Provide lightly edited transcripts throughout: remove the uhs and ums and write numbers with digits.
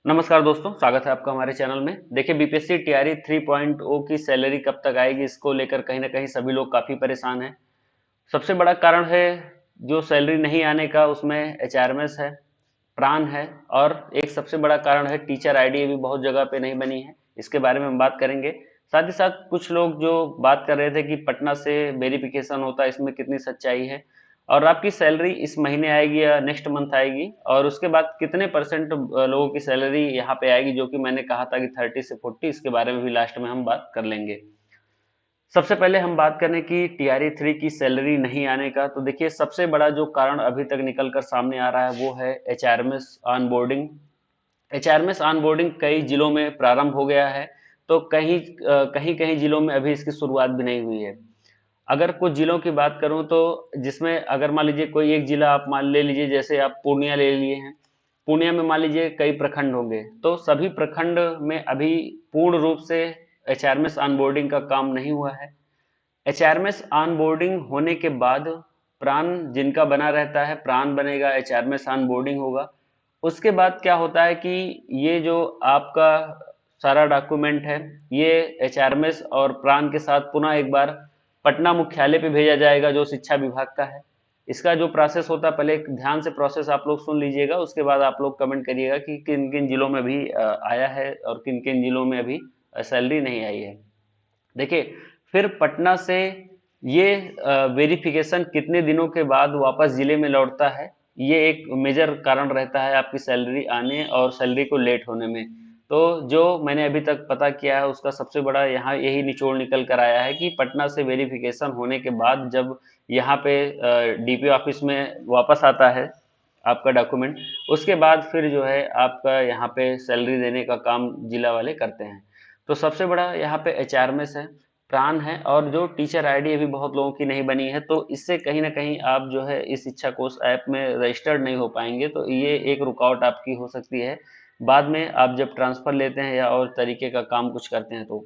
नमस्कार दोस्तों, स्वागत है आपका हमारे चैनल में। देखिए, बीपीएससी टीआरई 3.0 की सैलरी कब तक आएगी, इसको लेकर कहीं ना कहीं सभी लोग काफ़ी परेशान हैं। सबसे बड़ा कारण है जो सैलरी नहीं आने का, उसमें एचआरएमएस है, प्राण है, और एक सबसे बड़ा कारण है टीचर आईडी भी बहुत जगह पे नहीं बनी है। इसके बारे में हम बात करेंगे। साथ ही साथ कुछ लोग जो बात कर रहे थे कि पटना से वेरिफिकेशन होता है, इसमें कितनी सच्चाई है, और आपकी सैलरी इस महीने आएगी या नेक्स्ट मंथ आएगी, और उसके बाद कितने परसेंट लोगों की सैलरी यहाँ पे आएगी, जो कि मैंने कहा था कि 30 से 40, इसके बारे में भी लास्ट में हम बात कर लेंगे। सबसे पहले हम बात करें कि टीआरई 3 की सैलरी नहीं आने का, तो देखिए सबसे बड़ा जो कारण अभी तक निकल कर सामने आ रहा है वो है एचआरएमएस ऑनबोर्डिंग। एचआरएमएस ऑनबोर्डिंग कई जिलों में प्रारंभ हो गया है, तो कहीं कहीं कहीं जिलों में अभी इसकी शुरुआत भी नहीं हुई है। अगर कुछ जिलों की बात करूं तो जिसमें अगर मान लीजिए कोई एक जिला आप मान ले लीजिए, जैसे आप पूर्णिया ले लिए हैं। पूर्णिया में मान लीजिए कई प्रखंड होंगे, तो सभी प्रखंड में अभी पूर्ण रूप से एचआरएमएस ऑनबोर्डिंग का काम नहीं हुआ है। एचआरएमएस ऑनबोर्डिंग होने के बाद प्राण जिनका बना रहता है, प्राण बनेगा, एचआरएमएस ऑनबोर्डिंग होगा। उसके बाद क्या होता है कि ये जो आपका सारा डॉक्यूमेंट है, ये एचआरएमएस और प्राण के साथ पुनः एक बार पटना मुख्यालय पे भेजा जाएगा, जो शिक्षा विभाग का है। इसका जो प्रोसेस होता है, पहले एक ध्यान से प्रोसेस आप लोग सुन लीजिएगा, उसके बाद आप लोग कमेंट करिएगा कि किन किन जिलों में भी आया है और किन किन जिलों में अभी सैलरी नहीं आई है। देखिए, फिर पटना से ये वेरिफिकेशन कितने दिनों के बाद वापस जिले में लौटता है, ये एक मेजर कारण रहता है आपकी सैलरी आने और सैलरी को लेट होने में। तो जो मैंने अभी तक पता किया है, उसका सबसे बड़ा यहाँ यही निचोड़ निकल कर आया है कि पटना से वेरिफिकेशन होने के बाद जब यहाँ पे डीपी ऑफिस में वापस आता है आपका डॉक्यूमेंट, उसके बाद फिर जो है आपका यहाँ पे सैलरी देने का काम जिला वाले करते हैं। तो सबसे बड़ा यहाँ पे एचआरएमएस है, प्राण है, और जो टीचर आईडी अभी बहुत लोगों की नहीं बनी है, तो इससे कहीं ना कहीं आप जो है इस इच्छा कोष ऐप में रजिस्टर्ड नहीं हो पाएंगे, तो ये एक रुकावट आपकी हो सकती है बाद में आप जब ट्रांसफर लेते हैं या और तरीके का काम कुछ करते हैं तो।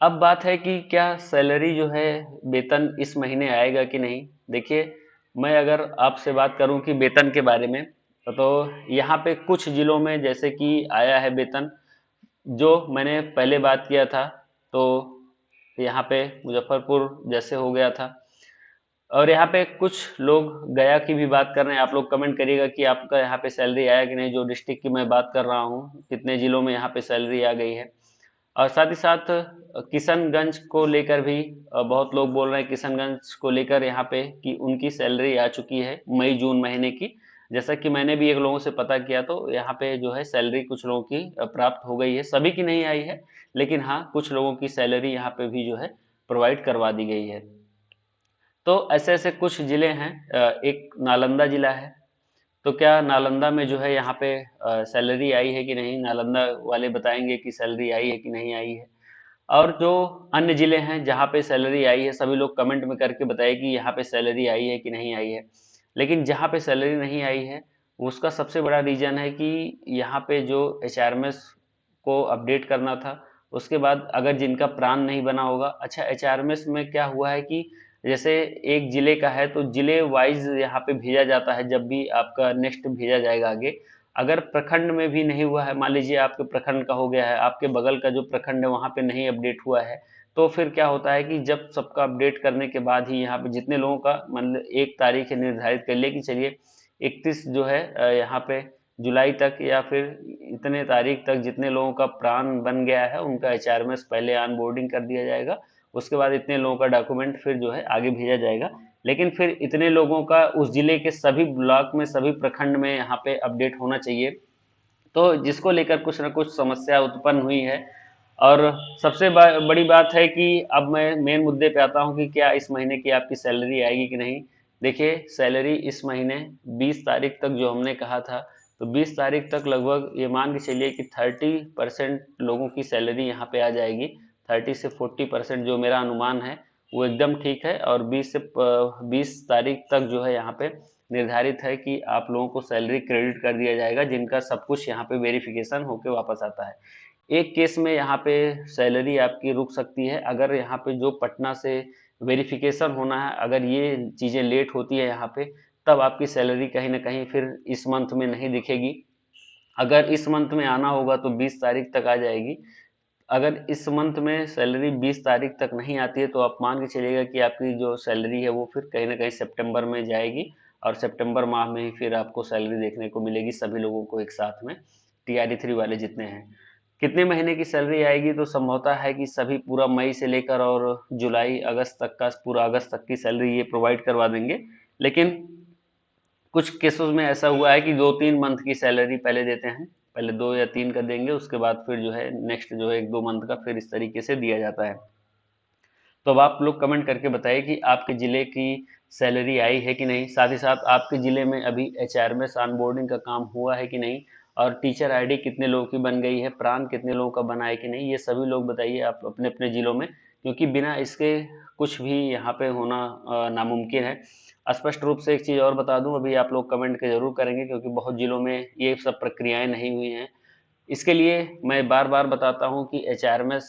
अब बात है कि क्या सैलरी जो है, वेतन इस महीने आएगा कि नहीं। देखिए, मैं अगर आपसे बात करूं कि वेतन के बारे में, तो यहाँ पे कुछ जिलों में जैसे कि आया है वेतन, जो मैंने पहले बात किया था। तो यहाँ पे मुजफ्फरपुर जैसे हो गया था, और यहाँ पे कुछ लोग गया की भी बात कर रहे हैं। आप लोग कमेंट करिएगा कि आपका यहाँ पे सैलरी आया कि नहीं, जो डिस्ट्रिक्ट की मैं बात कर रहा हूँ, कितने जिलों में यहाँ पे सैलरी आ गई है। और साथ ही साथ किशनगंज को लेकर भी बहुत लोग बोल रहे हैं, किशनगंज को लेकर यहाँ पे कि उनकी सैलरी आ चुकी है मई जून महीने की। जैसा कि मैंने भी एक लोगों से पता किया, तो यहाँ पे जो है सैलरी कुछ लोगों की प्राप्त हो गई है, सभी की नहीं आई है, लेकिन हाँ कुछ लोगों की सैलरी यहाँ पे भी जो है प्रोवाइड करवा दी गई है। तो ऐसे ऐसे कुछ जिले हैं। एक नालंदा जिला है, तो क्या नालंदा में जो है यहाँ पे सैलरी आई है कि नहीं, नालंदा वाले बताएंगे कि सैलरी आई है कि नहीं आई है। और जो अन्य जिले हैं जहाँ पे सैलरी आई है, सभी लोग कमेंट में करके बताइए कि यहाँ पे सैलरी आई है कि नहीं आई है। लेकिन जहाँ पे सैलरी नहीं आई है, उसका सबसे बड़ा रीजन है कि यहाँ पे जो एचआरएमएस को अपडेट करना था, उसके बाद अगर जिनका प्राण नहीं बना होगा। अच्छा, एचआरएमएस में क्या हुआ है कि जैसे एक जिले का है, तो जिले वाइज यहाँ पे भेजा जाता है, जब भी आपका नेक्स्ट भेजा जाएगा आगे। अगर प्रखंड में भी नहीं हुआ है, मान लीजिए आपके प्रखंड का हो गया है, आपके बगल का जो प्रखंड है वहाँ पे नहीं अपडेट हुआ है, तो फिर क्या होता है कि जब सबका अपडेट करने के बाद ही यहाँ पे जितने लोगों का, मतलब एक तारीख है निर्धारित कर लिया कि चलिए 31 जो है यहाँ पे जुलाई तक, या फिर इतने तारीख तक जितने लोगों का प्राण बन गया है उनका एचआरएमएस पहले ऑन बोर्डिंग कर दिया जाएगा। उसके बाद इतने लोगों का डॉक्यूमेंट फिर जो है आगे भेजा जाएगा। लेकिन फिर इतने लोगों का उस जिले के सभी ब्लॉक में, सभी प्रखंड में यहाँ पे अपडेट होना चाहिए, तो जिसको लेकर कुछ ना कुछ समस्या उत्पन्न हुई है। और सबसे बड़ी बात है कि अब मैं मेन मुद्दे पे आता हूँ कि क्या इस महीने की आपकी सैलरी आएगी कि नहीं। देखिए, सैलरी इस महीने 20 तारीख तक जो हमने कहा था, तो 20 तारीख तक लगभग ये मान के चलिए कि 30% लोगों की सैलरी यहाँ पे आ जाएगी। 30 से 40% जो मेरा अनुमान है वो एकदम ठीक है। और 20 तारीख तक जो है यहाँ पे निर्धारित है कि आप लोगों को सैलरी क्रेडिट कर दिया जाएगा, जिनका सब कुछ यहाँ पे वेरिफिकेशन होके वापस आता है। एक केस में यहाँ पे सैलरी आपकी रुक सकती है, अगर यहाँ पे जो पटना से वेरिफिकेशन होना है, अगर ये चीज़ें लेट होती है यहाँ पे, तब आपकी सैलरी कहीं ना कहीं फिर इस मंथ में नहीं दिखेगी। अगर इस मंथ में आना होगा तो 20 तारीख तक आ जाएगी। अगर इस मंथ में सैलरी 20 तारीख तक नहीं आती है तो आप मान के चलिएगा कि आपकी जो सैलरी है वो फिर कहीं ना कहीं सितंबर में जाएगी, और सितंबर माह में ही फिर आपको सैलरी देखने को मिलेगी सभी लोगों को एक साथ में, TRE 3 वाले जितने हैं। कितने महीने की सैलरी आएगी, तो संभवतः है कि सभी पूरा मई से लेकर और जुलाई अगस्त तक का, पूरा अगस्त तक की सैलरी ये प्रोवाइड करवा देंगे। लेकिन कुछ केसेस में ऐसा हुआ है कि 2-3 मंथ की सैलरी पहले देते हैं, पहले 2 या 3 का देंगे, उसके बाद फिर जो है नेक्स्ट जो है 1-2 मंथ का फिर इस तरीके से दिया जाता है। तो अब आप लोग कमेंट करके बताइए कि आपके ज़िले की सैलरी आई है कि नहीं, साथ ही साथ आपके ज़िले में अभी HRMS ऑनबोर्डिंग का काम हुआ है कि नहीं, और टीचर आईडी कितने लोगों की बन गई है, प्रान कितने लोगों का बना है कि नहीं, ये सभी लोग बताइए आप अपने अपने ज़िलों में, क्योंकि बिना इसके कुछ भी यहाँ पे होना नामुमकिन है। स्पष्ट रूप से एक चीज़ और बता दूं, अभी आप लोग कमेंट के जरूर करेंगे क्योंकि बहुत जिलों में ये सब प्रक्रियाएं नहीं हुई हैं। इसके लिए मैं बार बार बताता हूं कि HRMS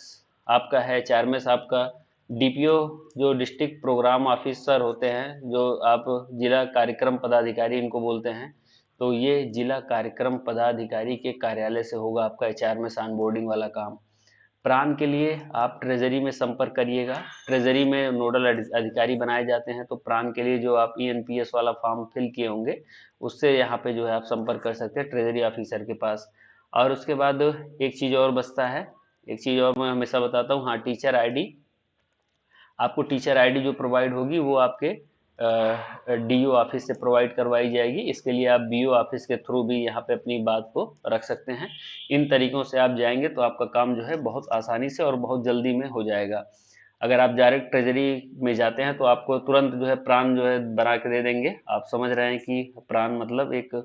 आपका है, HRMS आपका DPO जो डिस्ट्रिक्ट प्रोग्राम ऑफिसर होते हैं, जो आप जिला कार्यक्रम पदाधिकारी इनको बोलते हैं, तो ये जिला कार्यक्रम पदाधिकारी के कार्यालय से होगा आपका HRMS ऑनबोर्डिंग वाला काम। प्राण के लिए आप ट्रेजरी में संपर्क करिएगा, ट्रेजरी में नोडल अधिकारी बनाए जाते हैं, तो प्राण के लिए जो आप ENPS वाला फॉर्म फिल किए होंगे उससे यहाँ पे जो है आप संपर्क कर सकते हैं ट्रेजरी ऑफिसर के पास। और उसके बाद एक चीज़ और बचता है, एक चीज़ और मैं हमेशा बताता हूँ, हाँ, टीचर आईडी। आपको टीचर आईडी जो प्रोवाइड होगी वो आपके DO ऑफिस से प्रोवाइड करवाई जाएगी। इसके लिए आप BO ऑफिस के थ्रू भी यहाँ पे अपनी बात को रख सकते हैं। इन तरीकों से आप जाएंगे तो आपका काम जो है बहुत आसानी से और बहुत जल्दी में हो जाएगा। अगर आप डायरेक्ट ट्रेजरी में जाते हैं तो आपको तुरंत जो है प्रान जो है बना के दे देंगे। आप समझ रहे हैं कि प्रान मतलब एक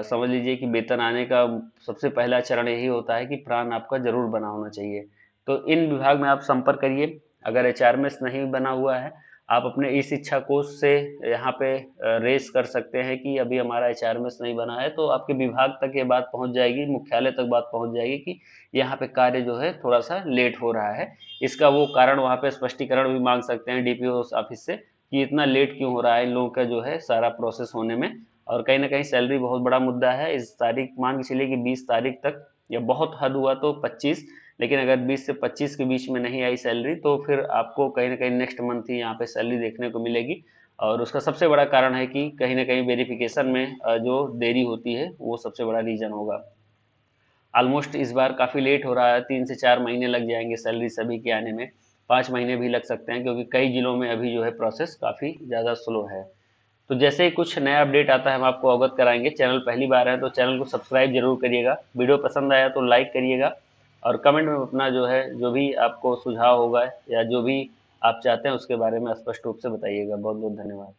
समझ लीजिए कि वेतन आने का सबसे पहला चरण यही होता है कि प्रान आपका जरूर बना होना चाहिए। तो इन विभाग में आप संपर्क करिए। अगर HRMS नहीं बना हुआ है, आप अपने ई शिक्षा कोष से यहाँ पे रेस कर सकते हैं कि अभी हमारा HRMS नहीं बना है, तो आपके विभाग तक ये बात पहुँच जाएगी, मुख्यालय तक बात पहुँच जाएगी कि यहाँ पे कार्य जो है थोड़ा सा लेट हो रहा है। इसका वो कारण वहाँ पे स्पष्टीकरण भी मांग सकते हैं DPO ऑफिस से कि इतना लेट क्यों हो रहा है इन लोगों का जो है सारा प्रोसेस होने में। और कहीं ना कहीं सैलरी बहुत बड़ा मुद्दा है। इस तारीख मान के चलिए कि 20 तारीख तक, या बहुत हद हुआ तो 25, लेकिन अगर 20 से 25 के बीच में नहीं आई सैलरी तो फिर आपको कहीं ना कहीं नेक्स्ट मंथ ही यहाँ पे सैलरी देखने को मिलेगी। और उसका सबसे बड़ा कारण है कि कहीं ना कहीं वेरिफिकेशन में जो देरी होती है वो सबसे बड़ा रीजन होगा। ऑलमोस्ट इस बार काफ़ी लेट हो रहा है, 3 से 4 महीने लग जाएंगे सैलरी सभी के आने में, 5 महीने भी लग सकते हैं क्योंकि कई जिलों में अभी जो है प्रोसेस काफ़ी ज़्यादा स्लो है। तो जैसे ही कुछ नया अपडेट आता है हम आपको अवगत कराएंगे। चैनल पहली बार है तो चैनल को सब्सक्राइब जरूर करिएगा, वीडियो पसंद आया तो लाइक करिएगा, और कमेंट में अपना जो है जो भी आपको सुझाव होगा या जो भी आप चाहते हैं उसके बारे में स्पष्ट रूप से बताइएगा। बहुत बहुत धन्यवाद।